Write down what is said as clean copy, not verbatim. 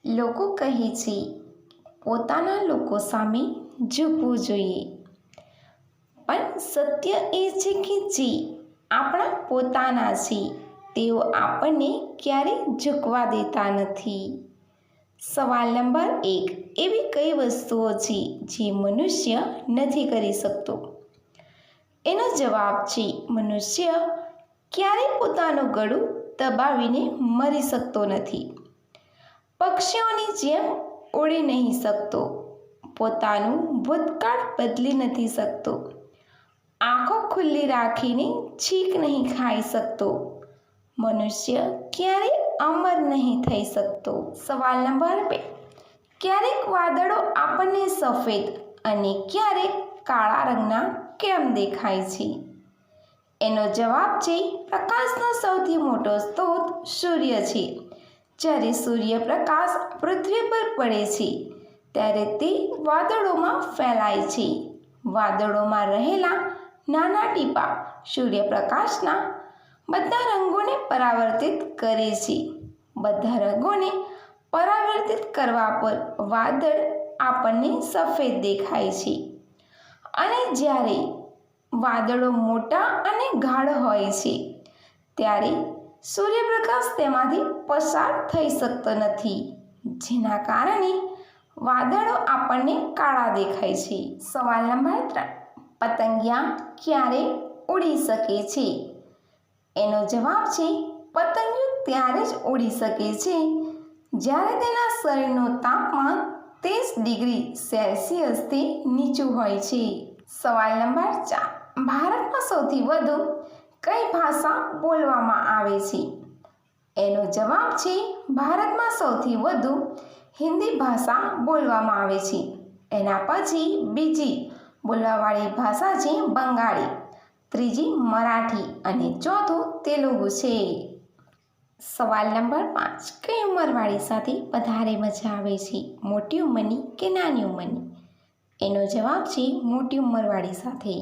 લોકો કહે છે પોતાના લોકો સામે ઝૂકવું જોઈએ, પણ સત્ય એ છે કે જે આપણા પોતાના છે તેઓ આપણને ક્યારેય ઝૂકવા દેતા નથી. સવાલ નંબર 1. એવી કઈ વસ્તુઓ છે જે મનુષ્ય નથી કરી શકતો? એનો જવાબ છે મનુષ્ય ક્યારેય પોતાનું ગળું દબાવીને મરી શકતો નથી, પક્ષીઓની જેમ ઉડી નહીં શકતો, પોતાનું ભૂતકાળ બદલી નથી શકતો, આંખો ખુલ્લી રાખીને છીંક નહીં ખાઈ શકતો, મનુષ્ય ક્યારેય અમર નહીં થઈ શકતો. સવાલ નંબર 2. ક્યારેક વાદળો આપણને સફેદ અને ક્યારેક કાળા રંગના કેમ દેખાય છે? એનો જવાબ છે પ્રકાશનો સૌથી મોટો સ્ત્રોત સૂર્ય છે. જ્યારે સૂર્યપ્રકાશ પૃથ્વી પર પડે છે ત્યારે તે વાદળોમાં ફેલાય છે. વાદળોમાં રહેલા નાના ટીપાં સૂર્યપ્રકાશના બધા રંગોને પરાવર્તિત કરે છે. બધા રંગોને પરાવર્તિત કરવા પર વાદળ આપણને સફેદ દેખાય છે. અને જ્યારે વાદળો મોટા અને ગાઢ હોય છે ત્યારે સૂર્યપ્રકાશ તેમાંથી પસાર થઈ શકતો નથી, જેના કારણે વાદળો આપણને કાળા દેખાય છે. સવાલ નંબર 3. પતંગિયા ક્યારે ઉડી શકે છે? એનો જવાબ છે પતંગિયું ત્યારે જ ઉડી શકે છે જ્યારે તેના શરીરનું તાપમાન 30 ડિગ્રી સેલ્સિયસથી નીચું હોય છે. સવાલ નંબર 4. ભારતમાં સૌથી વધુ કઈ ભાષા બોલવામાં આવે છે? એનો જવાબ છે ભારતમાં સૌથી વધુ હિન્દી ભાષા બોલવામાં આવે છે. એના પછી બીજી બોલવાવાળી ભાષા છે બંગાળી, ત્રીજી મરાઠી અને ચોથું તેલુગુ છે. સવાલ નંબર 5. કઈ ઉંમરવાળી સાથે વધારે મજા આવે છે? મોટી ઉંમરની કે નાની ઉંમરની? એનો જવાબ છે મોટી ઉંમરવાળી સાથે.